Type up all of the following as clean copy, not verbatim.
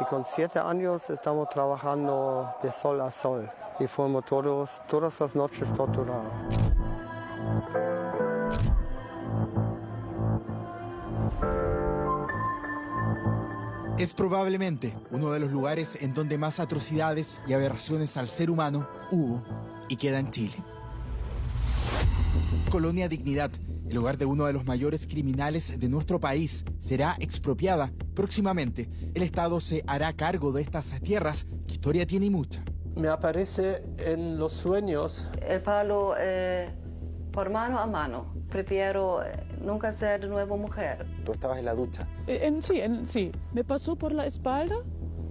Y con 7 años estamos trabajando de sol a sol. Y fuimos todas las noches torturados. Es probablemente uno de los lugares en donde más atrocidades y aberraciones al ser humano hubo y queda en Chile. Colonia Dignidad, el hogar de uno de los mayores criminales de nuestro país, será expropiada próximamente. El Estado se hará cargo de estas tierras, que historia tiene y mucha. Me aparece en los sueños. El palo por mano a mano. Prefiero nunca ser de nuevo mujer. ¿Tú estabas en la ducha? Sí. Me pasó por la espalda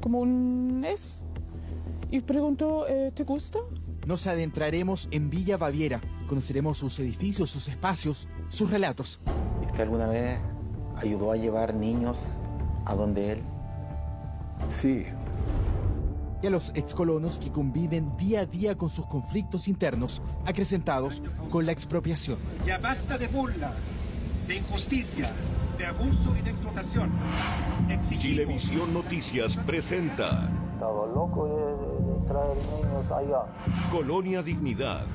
como un S y preguntó, ¿te gusta? Nos adentraremos en Villa Baviera. Conoceremos sus edificios, sus espacios, sus relatos. ¿Usted alguna vez ayudó a llevar niños a donde él? Sí. Y a los excolonos que conviven día a día con sus conflictos internos, acrecentados con la expropiación. Ya basta de burla, de injusticia, de abuso y de explotación. Chilevisión Noticias presenta Estaba loco de traer niños allá. Colonia Dignidad,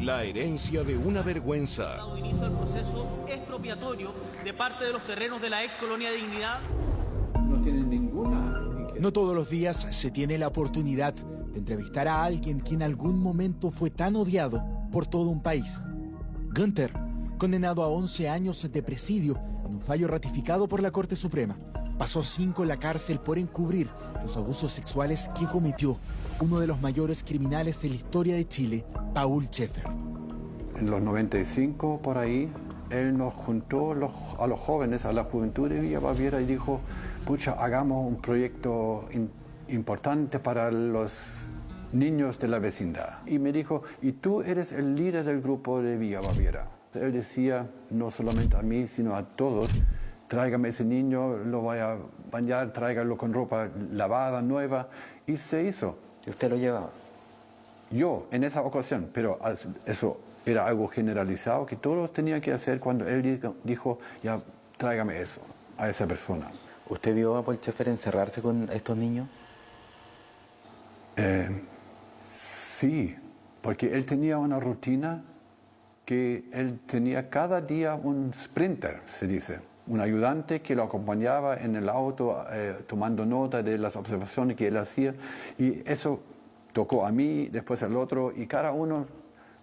la herencia de una vergüenza. Inicio el proceso expropiatorio de parte de los terrenos de la ex Colonia Dignidad. No tienen ninguna. No todos los días se tiene la oportunidad de entrevistar a alguien que en algún momento fue tan odiado por todo un país. Günther, condenado a 11 años de presidio en un fallo ratificado por la Corte Suprema, pasó 5 en la cárcel por encubrir los abusos sexuales que cometió uno de los mayores criminales en la historia de Chile, Paul Schaeffer. En los 95, por ahí, él nos juntó a los jóvenes, a la juventud de Villa Baviera y dijo, pucha, hagamos un proyecto importante para los niños de la vecindad. Y me dijo, y tú eres el líder del grupo de Villa Baviera. Él decía, no solamente a mí, sino a todos, tráigame ese niño, lo voy a bañar, tráigalo con ropa lavada, nueva. Y se hizo. ¿Y usted lo llevaba? Yo, en esa ocasión, pero eso era algo generalizado que todos tenían que hacer cuando él dijo, ya, tráigame eso, a esa persona. ¿Usted vio a Paul Schaeffer encerrarse con estos niños? Sí, porque él tenía una rutina que él tenía cada día un sprinter, se dice, un ayudante que lo acompañaba en el auto tomando nota de las observaciones que él hacía, y eso tocó a mí, después al otro, y cada uno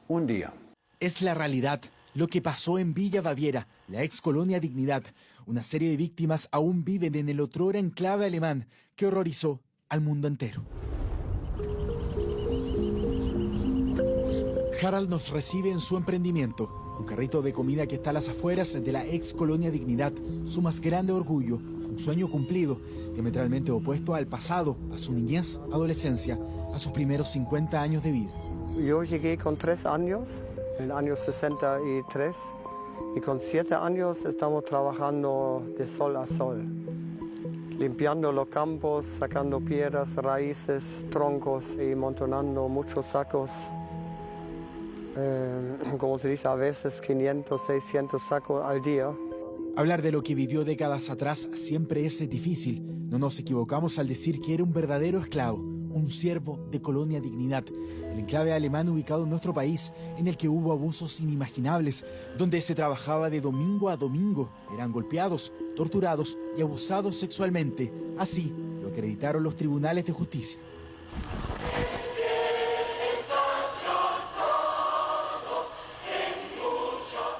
un día. Es la realidad, lo que pasó en Villa Baviera, la ex Colonia Dignidad. Una serie de víctimas aún viven en el otrora enclave alemán que horrorizó al mundo entero. Harald nos recibe en su emprendimiento, un carrito de comida que está a las afueras de la ex Colonia Dignidad, su más grande orgullo, un sueño cumplido, diametralmente opuesto al pasado, a su niñez, adolescencia, a sus primeros 50 años de vida. Yo llegué con 3 años, en el año 63, y con 7 años estamos trabajando de sol a sol, limpiando los campos, sacando piedras, raíces, troncos y amontonando muchos sacos. Como se dice, a veces 500, 600 sacos al día. Hablar de lo que vivió décadas atrás siempre es difícil. No nos equivocamos al decir que era un verdadero esclavo, un siervo de Colonia Dignidad, el enclave alemán ubicado en nuestro país, en el que hubo abusos inimaginables, donde se trabajaba de domingo a domingo, eran golpeados, torturados y abusados sexualmente. Así lo acreditaron los tribunales de justicia.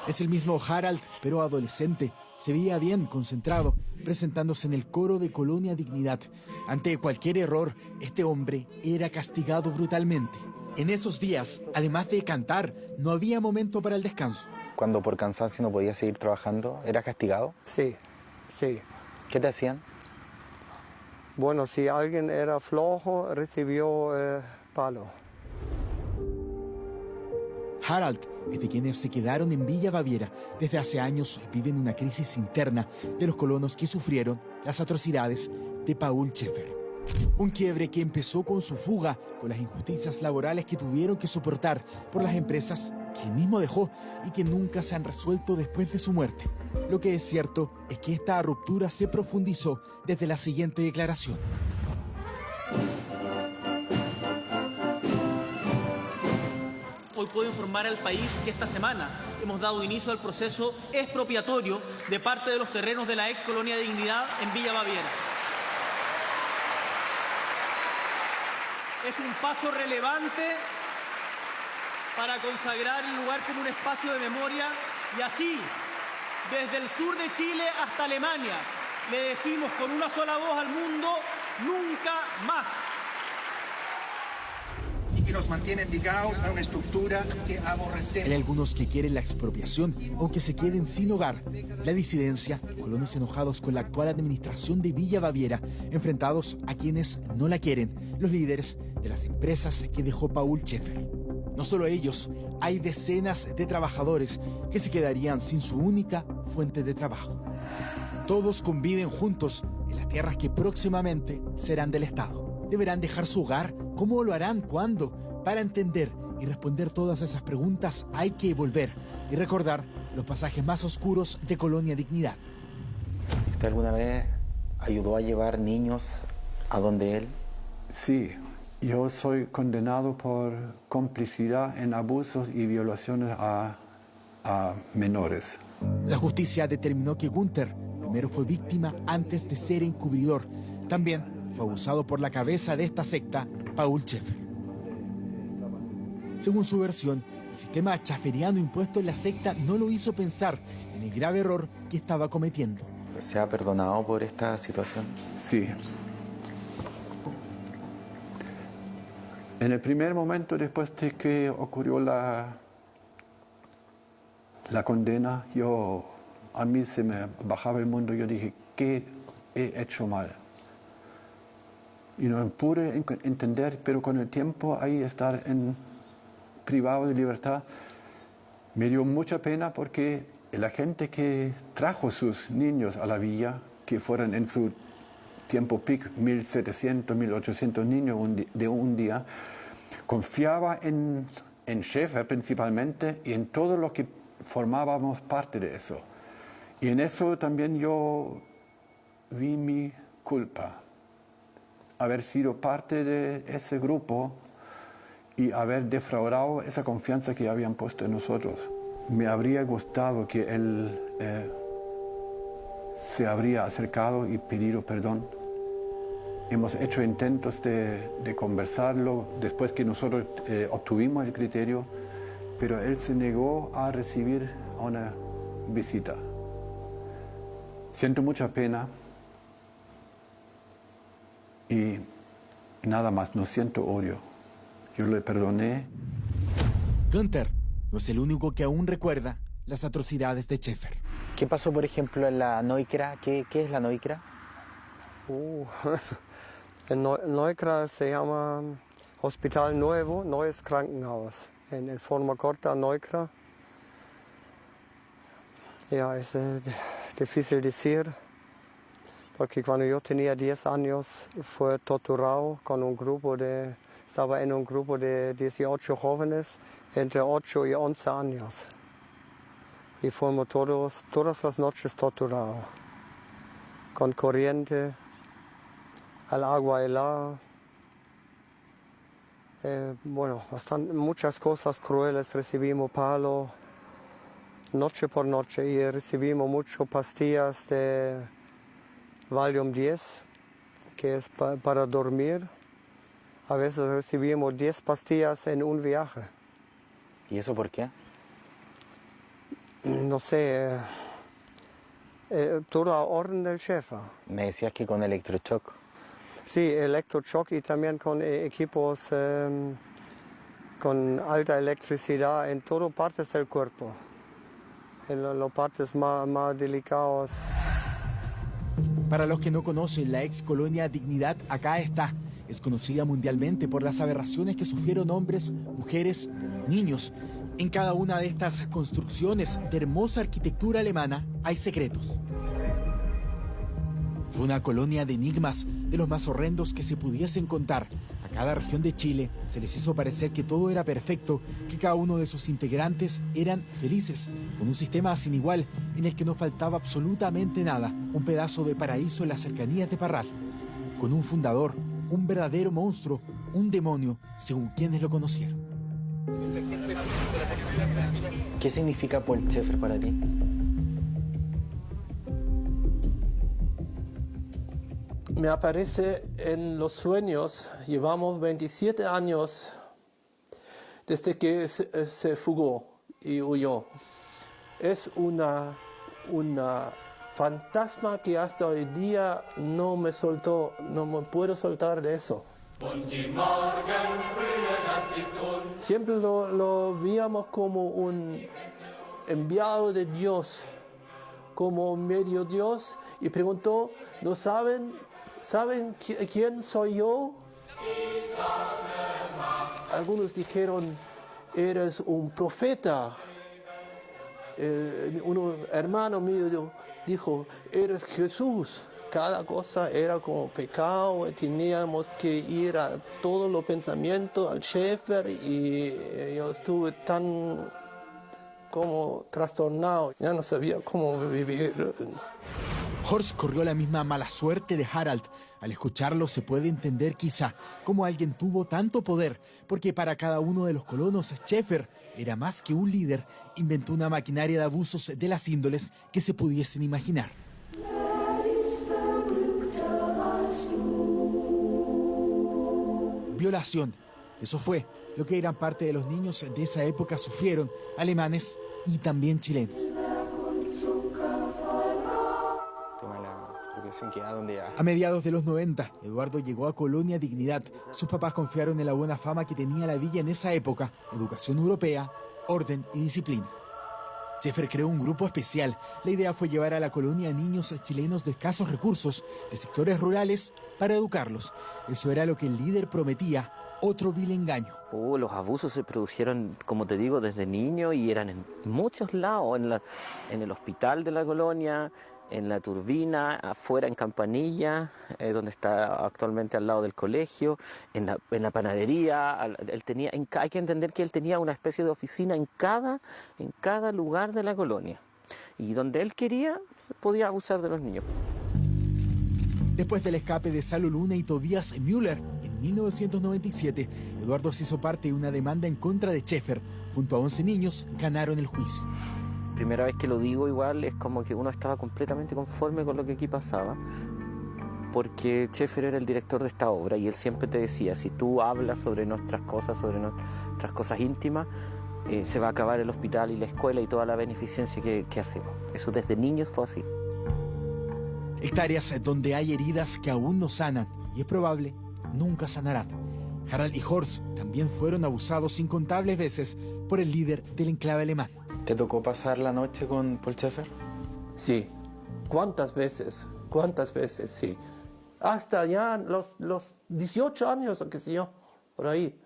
Es el mismo Harald, pero adolescente. Se veía bien, concentrado, presentándose en el coro de Colonia Dignidad. Ante cualquier error, este hombre era castigado brutalmente. En esos días, además de cantar, no había momento para el descanso. Cuando por cansancio no podía seguir trabajando, ¿era castigado? Sí, sí. ¿Qué te hacían? Bueno, si alguien era flojo, recibió palo. Harald es de quienes se quedaron en Villa Baviera. Desde hace años viven una crisis interna de los colonos que sufrieron las atrocidades de Paul Schaeffer. Un quiebre que empezó con su fuga, con las injusticias laborales que tuvieron que soportar por las empresas que él mismo dejó y que nunca se han resuelto después de su muerte. Lo que es cierto es que esta ruptura se profundizó desde la siguiente declaración. Hoy puedo informar al país que esta semana hemos dado inicio al proceso expropiatorio de parte de los terrenos de la ex colonia Dignidad en Villa Baviera. Es un paso relevante para consagrar el lugar como un espacio de memoria y así, desde el sur de Chile hasta Alemania, le decimos con una sola voz al mundo: nunca más. Y que nos mantienen ligados a una estructura que aborrecemos. Hay algunos que quieren la expropiación, aunque se queden sin hogar. La disidencia, colonos enojados con la actual administración de Villa Baviera, enfrentados a quienes no la quieren, los líderes de las empresas que dejó Paul Schaeffer. No solo ellos, hay decenas de trabajadores que se quedarían sin su única fuente de trabajo. Todos conviven juntos en las tierras que próximamente serán del Estado. ¿Deberán dejar su hogar? ¿Cómo lo harán? ¿Cuándo? Para entender y responder todas esas preguntas hay que volver y recordar los pasajes más oscuros de Colonia Dignidad. ¿Usted alguna vez ayudó a llevar niños a donde él? Sí, yo soy condenado por complicidad en abusos y violaciones a menores. La justicia determinó que Günther primero fue víctima antes de ser encubridor. También fue abusado por la cabeza de esta secta, Paul Schaeffer. Según su versión, el sistema schaefferiano impuesto en la secta no lo hizo pensar en el grave error que estaba cometiendo. ¿Se ha perdonado por esta situación? Sí. En el primer momento, después de que ocurrió la condena, a mí se me bajaba el mundo. Yo dije, ¿qué he hecho mal? Y no pude entender, pero con el tiempo ahí estar privado de libertad me dio mucha pena, porque la gente que trajo sus niños a la villa, que fueron en su tiempo peak 1.700, 1.800 niños de un día, confiaba en Schaeffer principalmente y en todo lo que formábamos parte de eso. Y en eso también yo vi mi culpa, haber sido parte de ese grupo y haber defraudado esa confianza que habían puesto en nosotros. Me habría gustado que él se habría acercado y pedido perdón. Hemos hecho intentos de conversarlo después que nosotros obtuvimos el criterio, pero él se negó a recibir una visita. Siento mucha pena y nada más, no siento odio. Yo le perdoné. Günther no es el único que aún recuerda las atrocidades de Schaeffer. ¿Qué pasó, por ejemplo, en la Neukra? ¿Qué es la Neukra? En Neukra se llama Hospital Nuevo, Neues Krankenhaus. En forma corta, Neukra. Ya, es difícil decir, porque cuando yo tenía 10 años fue torturado con estaba en un grupo de 18 jóvenes entre 8 y 11 años. Y fuimos todas las noches torturados, con corriente, al agua helada. Muchas cosas crueles, recibimos palo noche por noche y recibimos muchas pastillas de Valium 10, que es para dormir. A veces recibimos 10 pastillas en un viaje. ¿Y eso por qué? No sé, toda orden del jefe. Me decías que con electroshock. Sí, electroshock y también con equipos con alta electricidad en todas partes del cuerpo, en las partes más delicadas. Para los que no conocen, la ex colonia Dignidad acá está. Es conocida mundialmente por las aberraciones que sufrieron hombres, mujeres, niños. En cada una de estas construcciones de hermosa arquitectura alemana hay secretos. Fue una colonia de enigmas, de los más horrendos que se pudiesen contar. A cada región de Chile se les hizo parecer que todo era perfecto, que cada uno de sus integrantes eran felices, con un sistema sin igual en el que no faltaba absolutamente nada, un pedazo de paraíso en las cercanías de Parral, con un fundador un verdadero monstruo, un demonio, según quienes lo conocieron. ¿Qué significa Paul Schaeffer para ti? Me aparece en los sueños. Llevamos 27 años desde que se fugó y huyó. Es una fantasma que hasta hoy día no me soltó, no me puedo soltar de eso. Siempre lo veíamos como un enviado de Dios, como medio Dios, y preguntó, ¿no saben quién soy yo? Algunos dijeron, eres un profeta. Un hermano mío dijo, eres Jesús. Cada cosa era como pecado, teníamos que ir a todos los pensamientos al Schaeffer y yo estuve tan como trastornado, ya no sabía cómo vivir. Horst corrió la misma mala suerte de Harald. Al escucharlo se puede entender quizá cómo alguien tuvo tanto poder, porque para cada uno de los colonos Schaeffer era más que un líder, inventó una maquinaria de abusos de las índoles que se pudiesen imaginar. Violación. Eso fue lo que gran parte de los niños de esa época sufrieron, alemanes y también chilenos. A mediados de los 90, Eduardo llegó a Colonia Dignidad. Sus papás confiaron en la buena fama que tenía la villa en esa época, educación europea, orden y disciplina. Schaeffer creó un grupo especial. La idea fue llevar a la colonia a niños chilenos de escasos recursos, de sectores rurales, para educarlos. Eso era lo que el líder prometía, otro vil engaño. Los abusos se produjeron, como te digo, desde niño y eran en muchos lados, en el hospital de la colonia, en la turbina, afuera en Campanilla, donde está actualmente al lado del colegio, en la panadería. Hay que entender que él tenía una especie de oficina en cada lugar de la colonia. Y donde él quería, podía abusar de los niños. Después del escape de Salo Luna y Tobias Müller en 1997, Eduardo se hizo parte de una demanda en contra de Schaeffer. Junto a 11 niños, ganaron el juicio. Primera vez que lo digo, igual es como que uno estaba completamente conforme con lo que aquí pasaba, porque Schaeffer era el director de esta obra y él siempre te decía, si tú hablas sobre nuestras cosas íntimas, se va a acabar el hospital y la escuela y toda la beneficencia que hacemos. Eso desde niños fue así. Hectáreas donde hay heridas que aún no sanan y es probable nunca sanarán. Harald y Horst también fueron abusados incontables veces por el líder del enclave alemán. ¿Te tocó pasar la noche con Paul Schaeffer? Sí. ¿Cuántas veces? Sí. Hasta ya los 18 años, o qué sé yo, por ahí.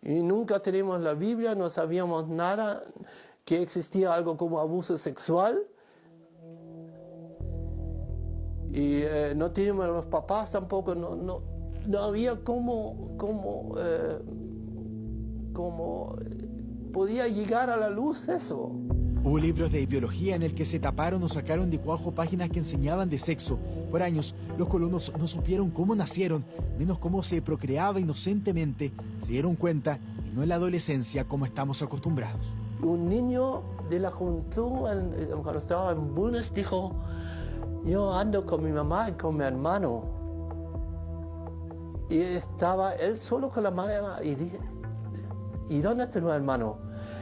Y nunca teníamos la Biblia, no sabíamos nada, que existía algo como abuso sexual. Y no teníamos los papás tampoco, no había cómo podía llegar a la luz eso. Hubo libros de biología en el que se taparon o sacaron de cuajo páginas que enseñaban de sexo. Por años, los colonos no supieron cómo nacieron, menos cómo se procreaba inocentemente. Se dieron cuenta, y no en la adolescencia como estamos acostumbrados. Un niño de la juventud, cuando estaba en Bulnes, dijo, yo ando con mi mamá y con mi hermano. Y estaba él solo con la madre y dije, ¿y dónde está tu hermano?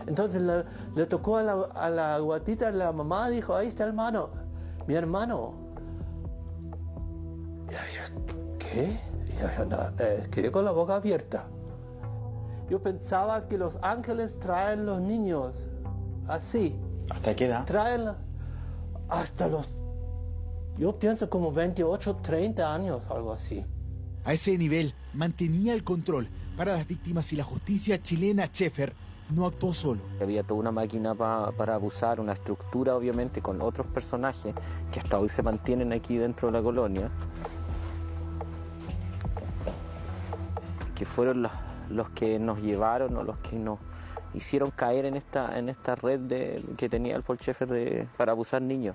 Entonces le tocó a la guatita de la mamá, dijo, ahí está el hermano, mi hermano. Y yo, ¿qué? Y yo, quedé con la boca abierta. Yo pensaba que los ángeles traen los niños así. ¿Hasta qué edad? Traen hasta yo pienso como 28, 30 años, algo así. A ese nivel mantenía el control. Para las víctimas y la justicia chilena, Schaeffer no actuó solo. Había toda una máquina para abusar, una estructura obviamente con otros personajes que hasta hoy se mantienen aquí dentro de la colonia, que fueron los que nos llevaron o los que nos hicieron caer en esta red que tenía el Paul Schaeffer para abusar niños.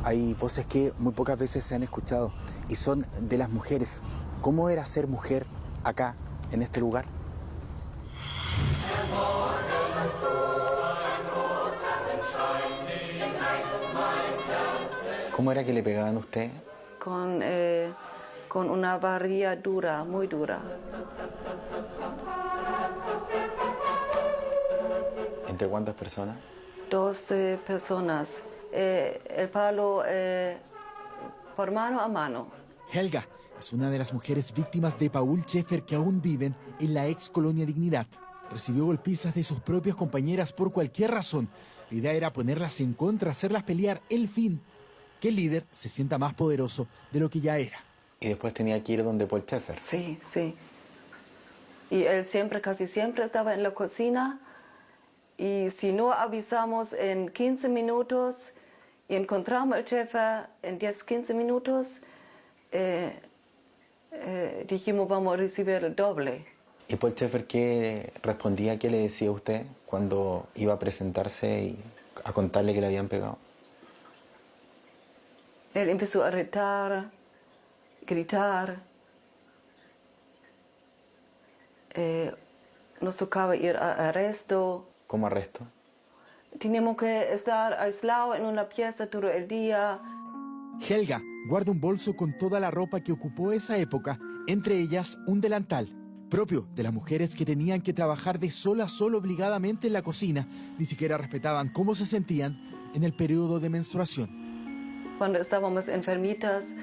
Hay voces que muy pocas veces se han escuchado y son de las mujeres. ¿Cómo era ser mujer acá, en este lugar? ¿Cómo era que le pegaban a usted? Con una varilla dura, muy dura. ¿Entre cuántas personas? 12 personas. El palo por mano a mano. Helga es una de las mujeres víctimas de Paul Schaeffer que aún viven en la ex colonia Dignidad. Recibió golpizas de sus propias compañeras por cualquier razón. La idea era ponerlas en contra, hacerlas pelear el fin. Que el líder se sienta más poderoso de lo que ya era. Y después tenía que ir donde Paul Schaeffer. Sí, sí. Y él casi siempre estaba en la cocina. Y si no avisamos en 15 minutos y encontramos al jefe en 10, 15 minutos, dijimos vamos a recibir el doble. ¿Y Paul Schaeffer qué respondía, qué le decía a usted cuando iba a presentarse y a contarle que le habían pegado? Él empezó a retar, gritar. Nos tocaba ir a arresto. ¿Cómo arresto? Teníamos que estar aislados en una pieza todo el día. Helga guarda un bolso con toda la ropa que ocupó esa época, entre ellas un delantal, propio de las mujeres que tenían que trabajar de sol a sol obligadamente en la cocina. Ni siquiera respetaban cómo se sentían en el periodo de menstruación. Cuando estábamos enfermitas,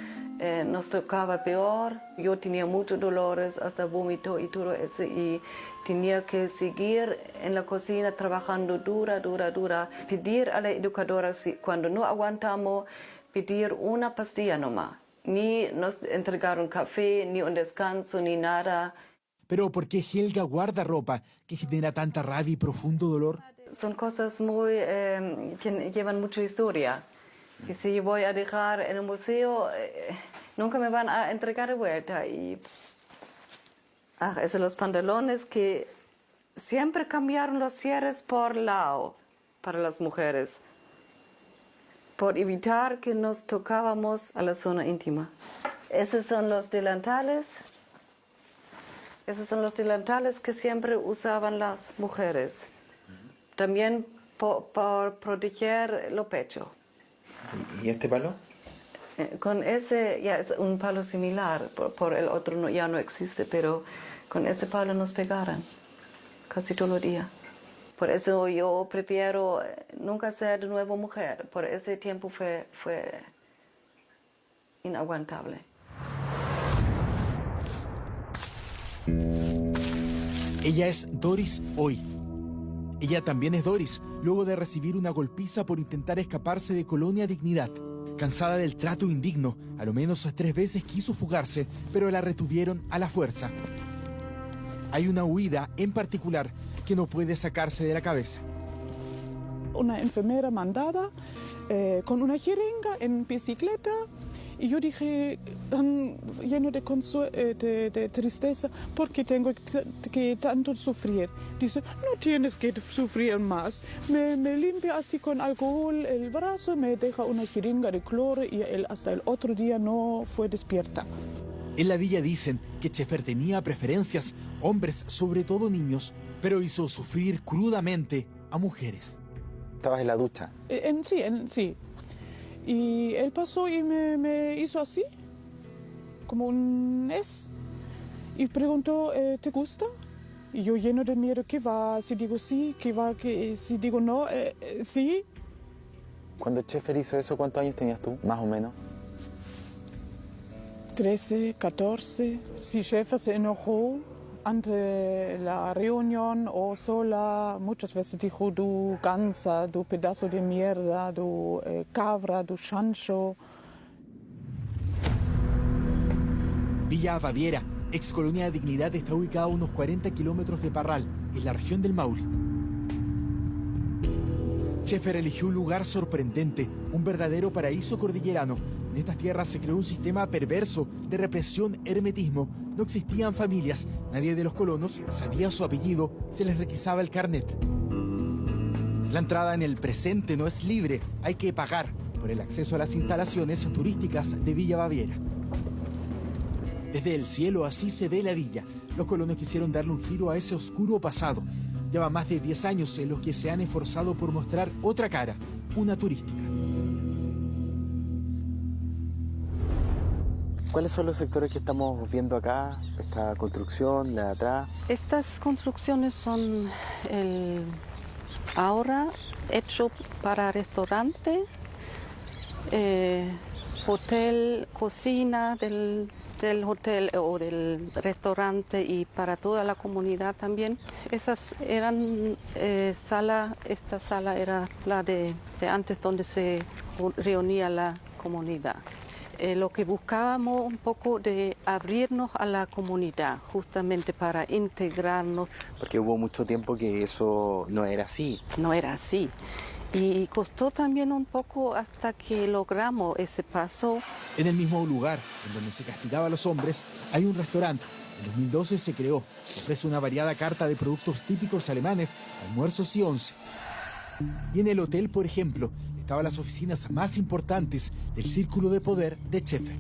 nos tocaba peor. Yo tenía muchos dolores, hasta vómito y todo eso. Y tenía que seguir en la cocina trabajando dura. Pedir a la educadora, cuando no aguantamos, pedir una pastilla nomás. Ni nos entregaron café, ni un descanso, ni nada. Pero ¿por qué Helga guarda ropa que genera tanta rabia y profundo dolor? Son cosas que llevan mucha historia. Y si voy a dejar en el museo, nunca me van a entregar de vuelta. Y esos los pantalones que siempre cambiaron los cierres por lado para las mujeres, por evitar que nos tocábamos a la zona íntima. Esos son los delantales. Esos son los delantales que siempre usaban las mujeres. También por proteger los pechos. ¿Y este palo? Con ese, ya es un palo similar, por el otro ya no existe, pero con ese palo nos pegaron casi todo el día. Por eso yo prefiero nunca ser de nuevo mujer. Por ese tiempo fue inaguantable. Ella es Doris hoy. Ella también es Doris, luego de recibir una golpiza por intentar escaparse de Colonia Dignidad. Cansada del trato indigno, a lo menos 3 veces quiso fugarse, pero la retuvieron a la fuerza. Hay una huida en particular que no puede sacarse de la cabeza. Una enfermera mandada con una jeringa en bicicleta. Y yo dije, tan lleno de tristeza, ¿por qué tengo que tanto sufrir? Dice, no tienes que sufrir más. Me limpia así con alcohol el brazo, me deja una jeringa de cloro y hasta el otro día no fue despierta. En la villa dicen que Schaeffer tenía preferencias, hombres, sobre todo niños, pero hizo sufrir crudamente a mujeres. ¿Estabas en la ducha? Sí. Y él pasó y me hizo así, como un S. Y preguntó, ¿te gusta? Y yo lleno de miedo, ¿qué va? Si digo sí, ¿qué va? Si digo no, sí. Cuando Schaeffer hizo eso, ¿cuántos años tenías tú, más o menos? 13, 14. Si Schaeffer se enojó ante la reunión o sola, muchas veces dijo, du gansa, du pedazo de mierda, du cabra, du chancho. Villa Baviera, ex colonia de Dignidad, está ubicada a unos 40 kilómetros de Parral, en la región del Maule. Schaeffer eligió un lugar sorprendente, un verdadero paraíso cordillerano. En estas tierras se creó un sistema perverso de represión, hermetismo. No existían familias, nadie de los colonos sabía su apellido, se les requisaba el carnet. La entrada en el presente no es libre, hay que pagar. por el acceso a las instalaciones turísticas de Villa Baviera. Desde el cielo así se ve la villa. Los colonos quisieron darle un giro a ese oscuro pasado. Lleva más de 10 años en los que se han esforzado por mostrar otra cara, una turística. ¿Cuáles son los sectores que estamos viendo acá? Esta construcción, la de atrás. Estas construcciones son ahora hecho para restaurante, hotel, cocina del hotel o del restaurante y para toda la comunidad también. Esas eran esta sala era la de antes donde se reunía la comunidad. Lo que buscábamos un poco de abrirnos a la comunidad, justamente para integrarnos. Porque hubo mucho tiempo que eso no era así. No era así. Y costó también un poco hasta que logramos ese paso. En el mismo lugar en donde se castigaba a los hombres, hay un restaurante. En 2012 se creó. Ofrece una variada carta de productos típicos alemanes, almuerzos y once. Y en el hotel, por ejemplo, estaban las oficinas más importantes del círculo de poder de Schäfer.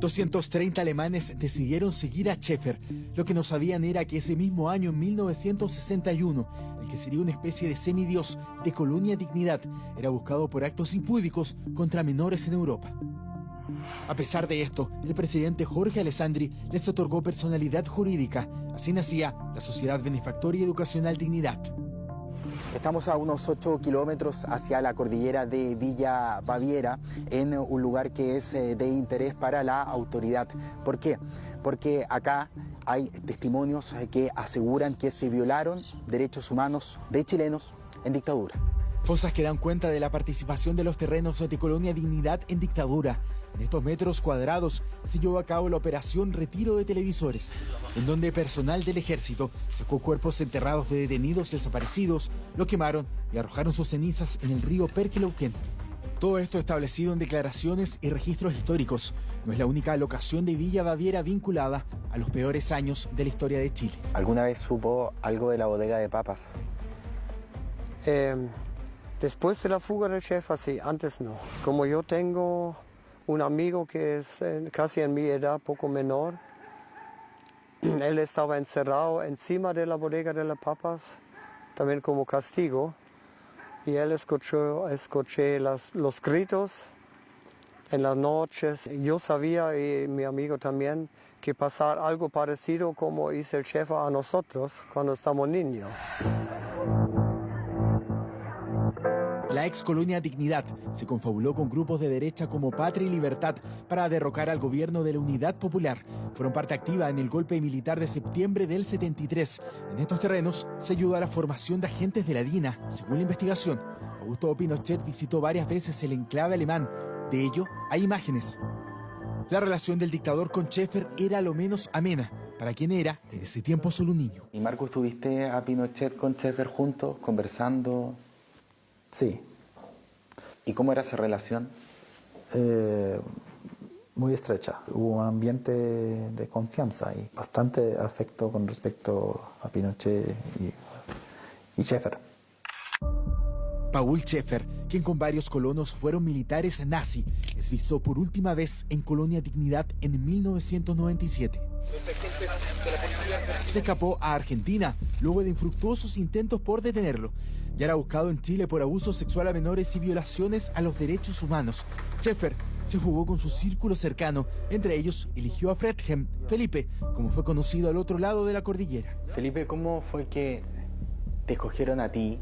230 alemanes decidieron seguir a Schäfer. Lo que no sabían era que ese mismo año, en 1961, el que sería una especie de semidios de Colonia Dignidad, era buscado por actos impúdicos contra menores en Europa. A pesar de esto, el presidente Jorge Alessandri les otorgó personalidad jurídica. Así nacía la Sociedad Benefactoria Educacional Dignidad. Estamos a unos 8 kilómetros hacia la cordillera de Villa Baviera, en un lugar que es de interés para la autoridad. ¿Por qué? Porque acá hay testimonios que aseguran que se violaron derechos humanos de chilenos en dictadura. Fosas que dan cuenta de la participación de los terrenos de Colonia Dignidad en dictadura. En estos metros cuadrados se llevó a cabo la operación Retiro de Televisores, en donde personal del ejército sacó cuerpos enterrados de detenidos desaparecidos, lo quemaron y arrojaron sus cenizas en el río Perkelauken. Todo esto establecido en declaraciones y registros históricos. No es la única locación de Villa Baviera vinculada a los peores años de la historia de Chile. ¿Alguna vez supo algo de la bodega de papas? Después de la fuga del Schäfer, sí, antes no. Como yo tengo un amigo que es casi en mi edad, poco menor, él estaba encerrado encima de la bodega de las papas, también como castigo, y él escuché los gritos en las noches. Yo sabía, y mi amigo también, que pasar algo parecido como hizo el Schäfer a nosotros cuando estamos niños. La ex Colonia Dignidad se confabuló con grupos de derecha como Patria y Libertad para derrocar al gobierno de la Unidad Popular. Fueron parte activa en el golpe militar de septiembre del 73. En estos terrenos se ayudó a la formación de agentes de la DINA. Según la investigación, Augusto Pinochet visitó varias veces el enclave alemán. De ello hay imágenes. La relación del dictador con Schäfer era lo menos amena, para quien era en ese tiempo solo un niño. ¿Y Marco, estuviste a Pinochet con Schäfer juntos, conversando? Sí. ¿Y cómo era esa relación? Muy estrecha. Hubo un ambiente de confianza y bastante afecto con respecto a Pinochet y Schäfer. Paul Schäfer, quien con varios colonos fueron militares nazi, es visto por última vez en Colonia Dignidad en 1997. Se escapó a Argentina luego de infructuosos intentos por detenerlo. Ya era buscado en Chile por abuso sexual a menores y violaciones a los derechos humanos. Schäfer se fugó con su círculo cercano. Entre ellos, eligió a Fredhem, Felipe, como fue conocido al otro lado de la cordillera. Felipe, ¿cómo fue que te escogieron a ti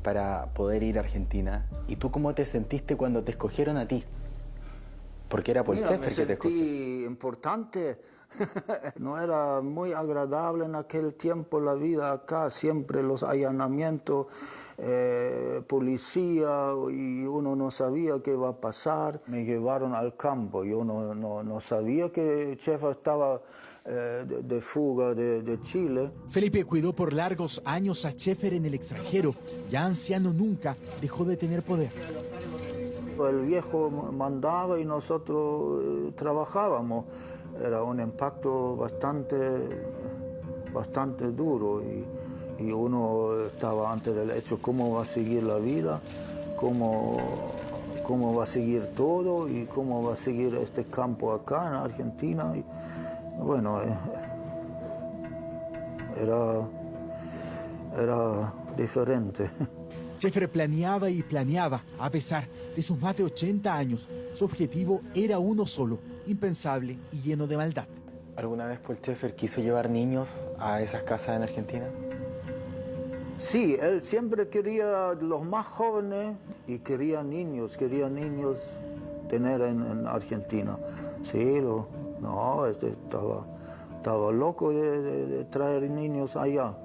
para poder ir a Argentina? ¿Y tú cómo te sentiste cuando te escogieron a ti? Porque era por Schäfer que te escogió. Me sentí importante. No era muy agradable en aquel tiempo la vida acá, siempre los allanamientos, policía, y uno no sabía qué iba a pasar. Me llevaron al campo, yo no sabía que Schäfer estaba de fuga de Chile. Felipe cuidó por largos años a Schäfer en el extranjero. Ya anciano, nunca dejó de tener poder. El viejo mandaba y nosotros trabajábamos. Era un impacto bastante duro y uno estaba ante el hecho cómo va a seguir la vida, cómo cómo va a seguir todo y cómo va a seguir este campo acá en Argentina. Y, bueno, era diferente. Schäfer planeaba y planeaba. A pesar de sus más de 80 años, su objetivo era uno solo, impensable y lleno de maldad. ¿Alguna vez Paul Schäfer quiso llevar niños a esas casas en Argentina? Sí, él siempre quería los más jóvenes y quería niños tener en Argentina. Sí, estaba loco de traer niños allá.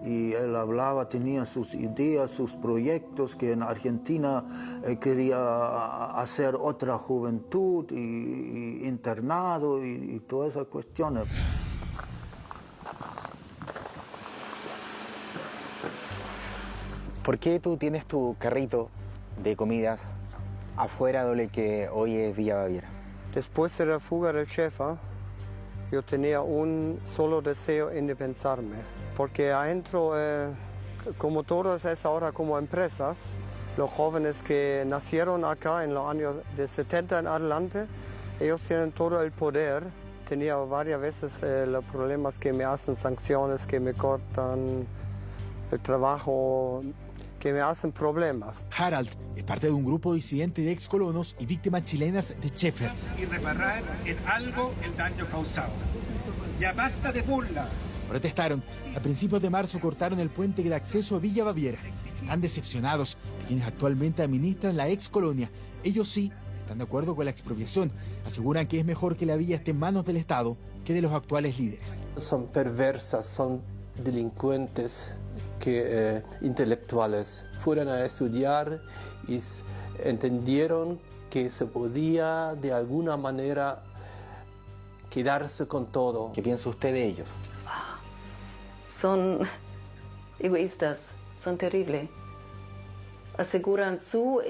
Y él hablaba, tenía sus ideas, sus proyectos, que en Argentina quería hacer otra juventud y internado y todas esas cuestiones. ¿Por qué tú tienes tu carrito de comidas afuera de lo que hoy es Villa Baviera? Después de la fuga del Schäfer, yo tenía un solo deseo: independizarme. Porque adentro, como todas es ahora como empresas, los jóvenes que nacieron acá en los años de 70 en adelante, ellos tienen todo el poder. Tenía varias veces los problemas que me hacen sanciones, que me cortan el trabajo, que me hacen problemas. Harald es parte de un grupo disidente de excolonos y víctimas chilenas de Schäfer. Y reparar en algo el daño causado. Ya basta de burla. Protestaron. A principios de marzo cortaron el puente de acceso a Villa Baviera. Están decepcionados de quienes actualmente administran la ex colonia. Ellos sí están de acuerdo con la expropiación. Aseguran que es mejor que la villa esté en manos del Estado que de los actuales líderes. Son perversas, son delincuentes que intelectuales. Fueron a estudiar y entendieron que se podía de alguna manera quedarse con todo. ¿Qué piensa usted de ellos? Son egoístas, son terribles. Aseguran su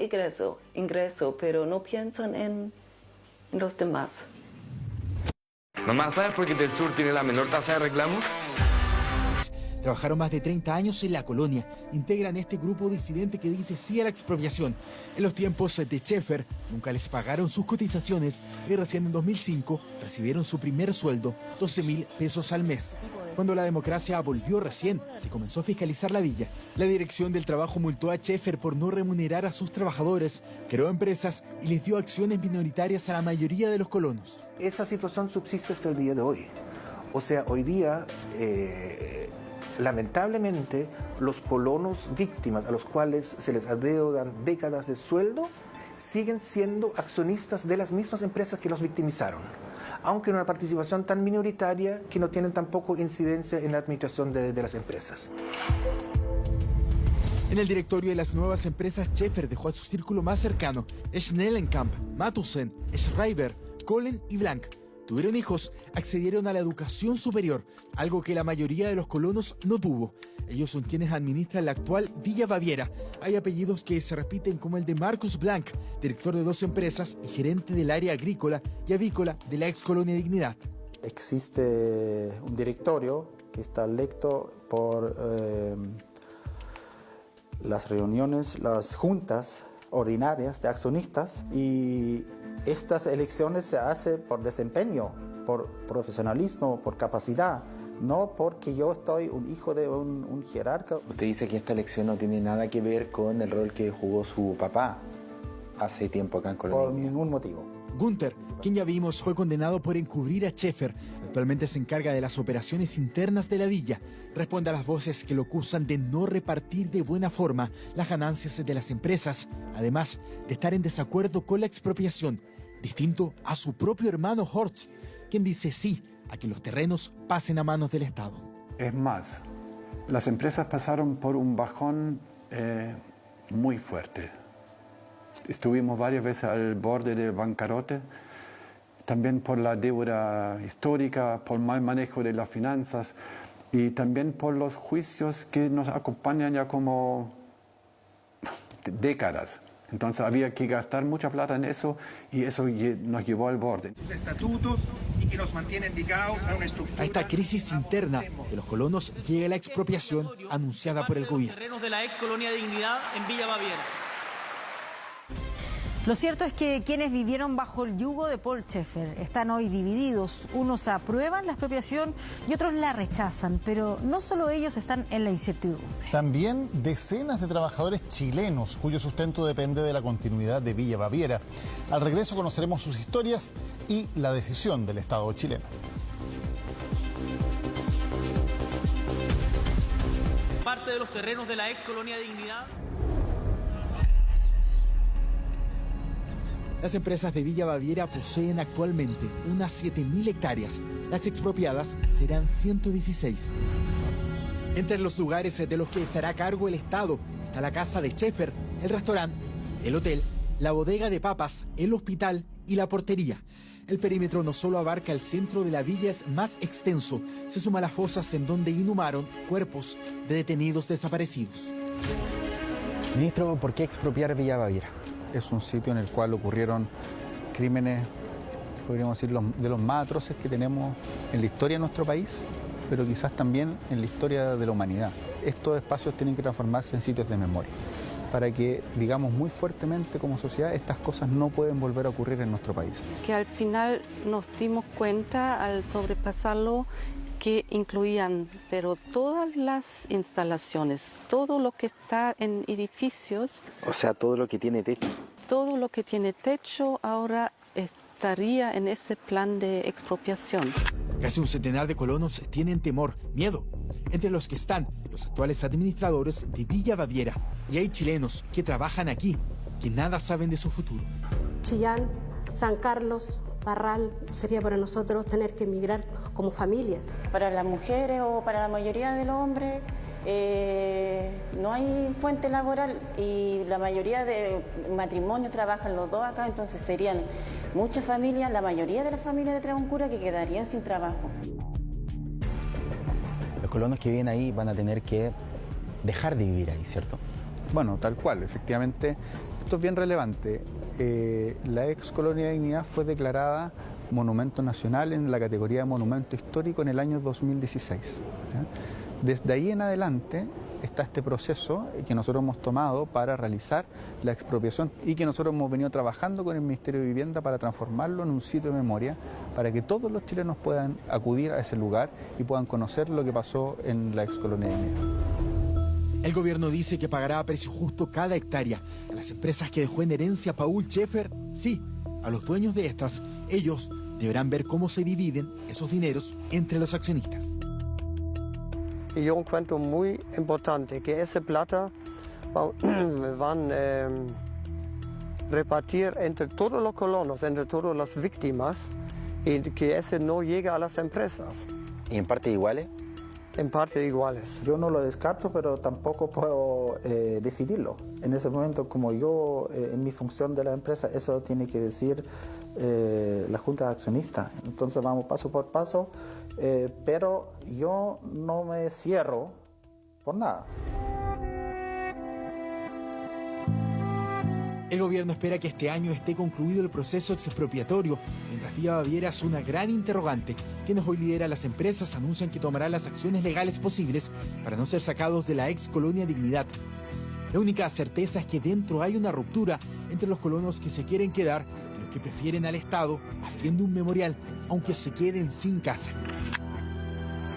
ingreso, pero no piensan en los demás. Mamá, ¿sabes por qué del sur tiene la menor tasa de reclamos? Trabajaron más de 30 años en la colonia. Integran este grupo disidente que dice sí a la expropiación. En los tiempos de Schäfer nunca les pagaron sus cotizaciones y recién en 2005 recibieron su primer sueldo, 12.000 pesos al mes. Cuando la democracia volvió recién, se comenzó a fiscalizar la villa. La Dirección del Trabajo multó a Schäfer por no remunerar a sus trabajadores, creó empresas y les dio acciones minoritarias a la mayoría de los colonos. Esa situación subsiste hasta el día de hoy. O sea, hoy día, lamentablemente, los colonos víctimas a los cuales se les adeudan décadas de sueldo siguen siendo accionistas de las mismas empresas que los victimizaron, aunque en una participación tan minoritaria que no tienen tampoco incidencia en la administración de las empresas. En el directorio de las nuevas empresas, Schäfer dejó a su círculo más cercano Schnellenkamp, Matussen, Schreiber, Kohlen y Blank. Tuvieron hijos, accedieron a la educación superior, algo que la mayoría de los colonos no tuvo. Ellos son quienes administran la actual Villa Baviera. Hay apellidos que se repiten como el de Marcus Blank, director de 2 empresas y gerente del área agrícola y avícola de la ex colonia Dignidad. Existe un directorio que está electo por las reuniones, las juntas ordinarias de accionistas, y estas elecciones se hacen por desempeño, por profesionalismo, por capacidad, no porque yo estoy un hijo de un jerarca. Usted dice que esta elección no tiene nada que ver con el rol que jugó su papá hace tiempo acá en Colonia. Por ningún motivo. Günther, quien ya vimos, fue condenado por encubrir a Schäfer. Actualmente se encarga de las operaciones internas de la villa. Responde a las voces que lo acusan de no repartir de buena forma las ganancias de las empresas, además de estar en desacuerdo con la expropiación, distinto a su propio hermano Horst, quien dice sí a que los terrenos pasen a manos del Estado. Es más, las empresas pasaron por un bajón muy fuerte. Estuvimos varias veces al borde del bancarrota, también por la deuda histórica, por mal manejo de las finanzas y también por los juicios que nos acompañan ya como décadas. Entonces había que gastar mucha plata en eso y eso nos llevó al borde. Sus estatutos y que nos mantienen ligados a una estructura. A esta crisis interna de los colonos llega la expropiación anunciada por el gobierno. Terrenos de la ex colonia Dignidad en Villa Baviera. Lo cierto es que quienes vivieron bajo el yugo de Paul Schaeffer están hoy divididos. Unos aprueban la expropiación y otros la rechazan, pero no solo ellos están en la incertidumbre. También decenas de trabajadores chilenos cuyo sustento depende de la continuidad de Villa Baviera. Al regreso conoceremos sus historias y la decisión del Estado chileno. Parte de los terrenos de la ex colonia Dignidad. Las empresas de Villa Baviera poseen actualmente unas 7.000 hectáreas. Las expropiadas serán 116. Entre los lugares de los que se hará cargo el Estado está la casa de Schaeffer, el restaurante, el hotel, la bodega de papas, el hospital y la portería. El perímetro no solo abarca el centro de la villa, es más extenso. Se suma a las fosas en donde inhumaron cuerpos de detenidos desaparecidos. Ministro, ¿por qué expropiar Villa Baviera? Es un sitio en el cual ocurrieron crímenes, podríamos decir, de los más atroces que tenemos en la historia de nuestro país, pero quizás también en la historia de la humanidad. Estos espacios tienen que transformarse en sitios de memoria, para que digamos muy fuertemente como sociedad, estas cosas no pueden volver a ocurrir en nuestro país. Que al final nos dimos cuenta al sobrepasarlo que incluían, pero todas las instalaciones, todo lo que está en edificios. O sea, todo lo que tiene techo. Todo lo que tiene techo ahora estaría en ese plan de expropiación. Casi un centenar de colonos tienen temor, miedo, entre los que están los actuales administradores de Villa Baviera. Y hay chilenos que trabajan aquí, que nada saben de su futuro. Chillán, San Carlos, Parral, sería para nosotros tener que emigrar como familias. Para las mujeres o para la mayoría de los hombres no hay fuente laboral y la mayoría de matrimonios trabajan los dos acá, entonces serían muchas familias, la mayoría de las familias de Trabuncura que quedarían sin trabajo. Los colonos que viven ahí van a tener que dejar de vivir ahí, ¿cierto? Bueno, tal cual, efectivamente, esto es bien relevante. La ex colonia de Dignidad fue declarada monumento nacional en la categoría de monumento histórico en el año 2016. ¿Ya? Desde ahí en adelante está este proceso que nosotros hemos tomado para realizar la expropiación y que nosotros hemos venido trabajando con el Ministerio de Vivienda para transformarlo en un sitio de memoria para que todos los chilenos puedan acudir a ese lugar y puedan conocer lo que pasó en la ex colonia de Dignidad. El gobierno dice que pagará a precio justo cada hectárea. A las empresas que dejó en herencia Paul Schaeffer, sí, a los dueños de estas, ellos deberán ver cómo se dividen esos dineros entre los accionistas. Y yo encuentro muy importante que esa plata van a repartir entre todos los colonos, entre todas las víctimas, y que ese no llegue a las empresas. ¿Y en parte iguales? En parte iguales. Yo no lo descarto, pero tampoco puedo decidirlo. En ese momento, como yo, en mi función de la empresa, eso tiene que decir la Junta de Accionistas. Entonces vamos paso por paso, pero yo no me cierro por nada. El gobierno espera que este año esté concluido el proceso expropiatorio, mientras Villa Baviera es una gran interrogante. Quienes hoy lideran las empresas anuncian que tomarán las acciones legales posibles para no ser sacados de la ex colonia Dignidad. La única certeza es que dentro hay una ruptura entre los colonos que se quieren quedar y los que prefieren al Estado haciendo un memorial, aunque se queden sin casa.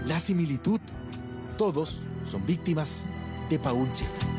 La similitud, todos son víctimas de Paul Schaeffer.